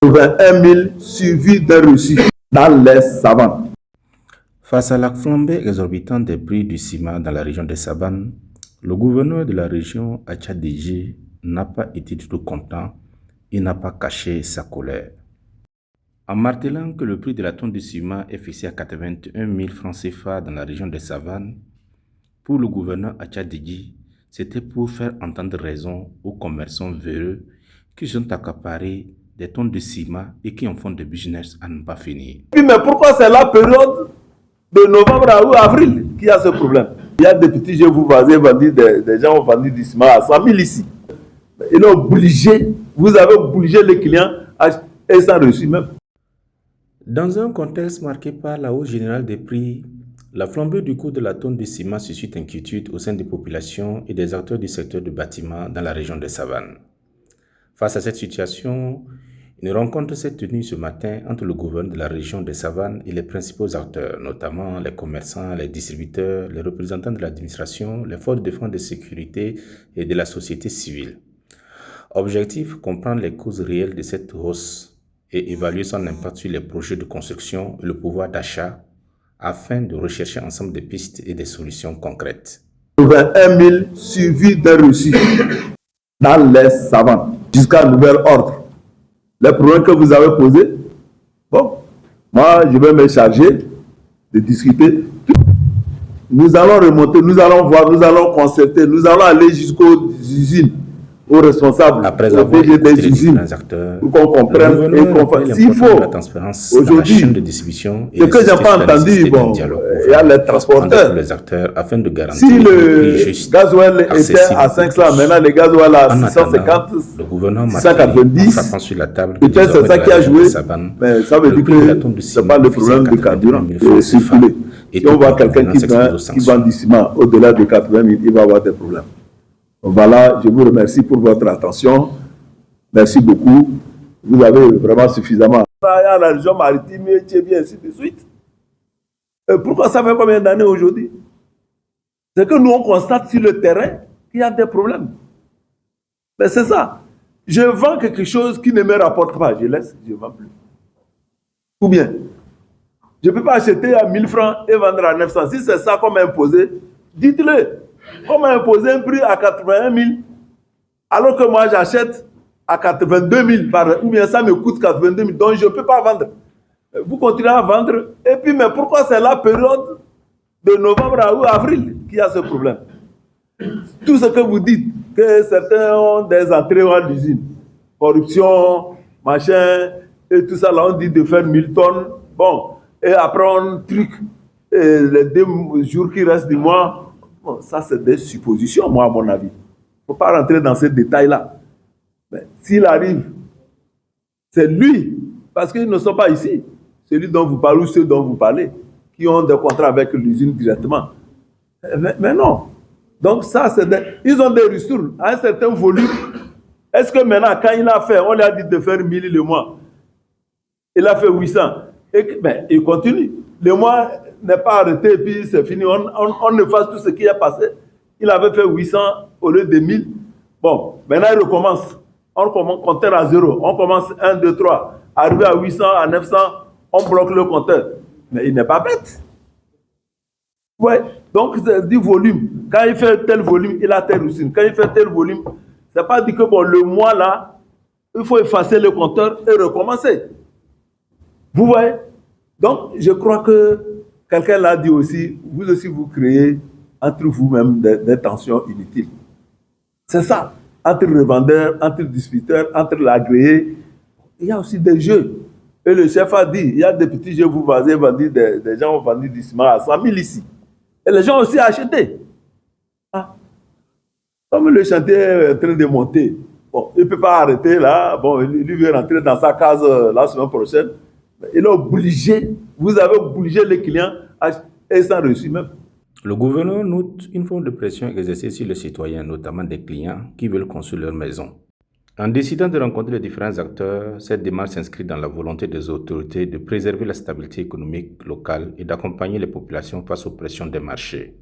81 000 suivis d'un reçu dans les savanes. Face à la flambée exorbitante des prix du ciment dans la région des Savanes, le gouverneur de la région, Acha Dji, n'a pas été du tout content. Il n'a pas caché sa colère. En martelant que le prix de la tonne de ciment est fixé à 81 000 francs CFA dans la région des Savanes, pour le gouverneur Acha Dji, c'était pour faire entendre raison aux commerçants véreux qui sont accaparés des tonnes de ciment et qui en font des business à ne pas finir. Mais pourquoi c'est la période de novembre à avril qu'il y a ce problème? Il y a des petits jeux, vous avez vendu, des gens ont vendu du ciment à 100 000 ici. Ils ont obligé, vous avez obligé les clients à et sans reçu même. Dans un contexte marqué par la hausse générale des prix, la flambée du coût de la tonne de ciment suscite inquiétude au sein des populations et des acteurs du secteur du bâtiment dans la région des Savanes. Face à cette situation, une rencontre s'est tenue ce matin entre le gouverneur de la région des Savanes et les principaux acteurs, notamment les commerçants, les distributeurs, les représentants de l'administration, les forces de défense et de sécurité et de la société civile. Objectif, comprendre les causes réelles de cette hausse et évaluer son impact sur les projets de construction et le pouvoir d'achat afin de rechercher ensemble des pistes et des solutions concrètes. 81 000 suivis d'un reçu dans les savanes jusqu'à nouvel ordre. Les problèmes que vous avez posés, bon, moi je vais me charger de discuter. Nous allons remonter, nous allons voir, nous allons concerter, nous allons aller jusqu'aux usines, aux responsables, Après aux avoir PG écouté des les usines, différents acteurs, pour qu'on comprenne et qu'on fasse. S'il faut, la transparence dans la aujourd'hui, chaîne de distribution et ce que j'ai insister pas sur la entendu, nécessité d'un bon, dialogue il y a les entre transporteurs. les acteurs afin de garantir Si un prix le juste, gasoil était accessible à pour 500, tous. maintenant le gasoil à En 650, attendant, le gouvernement marque 690, en frappant sur la table que peut-être c'est désormais ça dans qui la a région joué, de Savanes, mais ça veut le dire prix de la tonne que de ce n'est ciment pas le fixé à problème de 81 carburant 000 de francs circuler. CFA et Si on voit toute quelqu'un ordonnance expose aux qui vend sanctions. du ciment au-delà de 80 000, il va avoir des problèmes. Voilà, je vous remercie pour votre attention. Merci beaucoup. Vous avez vraiment suffisamment. Il y a la région maritime, et ainsi de suite. Pourquoi ça fait combien d'années aujourd'hui? C'est que nous, on constate sur le terrain qu'il y a des problèmes. Mais c'est ça. Je vends quelque chose qui ne me rapporte pas. Je laisse, je ne vends plus. Ou bien, je ne peux pas acheter à 1000 francs et vendre à 900. Si c'est ça qu'on m'a imposé, dites-le. On m'a imposé un prix à 81 000, alors que moi j'achète à 82 000, ou bien ça me coûte 82 000, donc je ne peux pas vendre. Vous continuez à vendre, et puis mais pourquoi c'est la période de novembre à avril qu'il y a ce problème? Tout ce que vous dites, que certains ont des entrées à l'usine, corruption, machin, et tout ça, là on dit de faire 1000 tonnes, bon, et après on truc, et les 2 jours qui restent du mois, bon, ça c'est des suppositions, moi à mon avis. Il ne faut pas rentrer dans ces détails-là. Mais s'il arrive, c'est lui, parce qu'ils ne sont pas ici, celui dont vous parlez ou ceux dont vous parlez, qui ont des contrats avec l'usine directement. Mais non. Donc ça, ils ont des ressources à un certain volume. Est-ce que maintenant, quand il a fait, on lui a dit de faire 1000 le mois, il a fait 800, et ben, il continue. Le mois n'est pas arrêté et puis c'est fini. On efface tout ce qui est passé. Il avait fait 800 au lieu de 1000. Bon, maintenant il recommence. On compteur à zéro. On commence 1, 2, 3. Arrivé à 800, à 900, on bloque le compteur. Mais il n'est pas bête. Ouais. Donc, c'est du volume. Quand il fait tel volume, il a telle usine. Quand il fait tel volume, c'est pas dit que bon, le mois là, il faut effacer le compteur et recommencer. Vous voyez? Donc, je crois que quelqu'un l'a dit aussi, vous créez entre vous-même des tensions inutiles. C'est ça. Entre revendeurs, entre distributeurs, entre l'agréé, il y a aussi des jeux. Et le chef a dit, il y a des petits jeux, vous avez vendu, des gens ont vendu du ciment à 100 000 ici. Et les gens ont aussi acheté. Ah. Comme le chantier est en train de monter, bon, il ne peut pas arrêter là, bon, il veut rentrer dans sa case la semaine prochaine. Il a obligé, vous avez obligé les clients à et sans reçu même. Le gouverneur note une forme de pression exercée sur les citoyens, notamment des clients qui veulent construire leur maison. En décidant de rencontrer les différents acteurs, cette démarche s'inscrit dans la volonté des autorités de préserver la stabilité économique locale et d'accompagner les populations face aux pressions des marchés.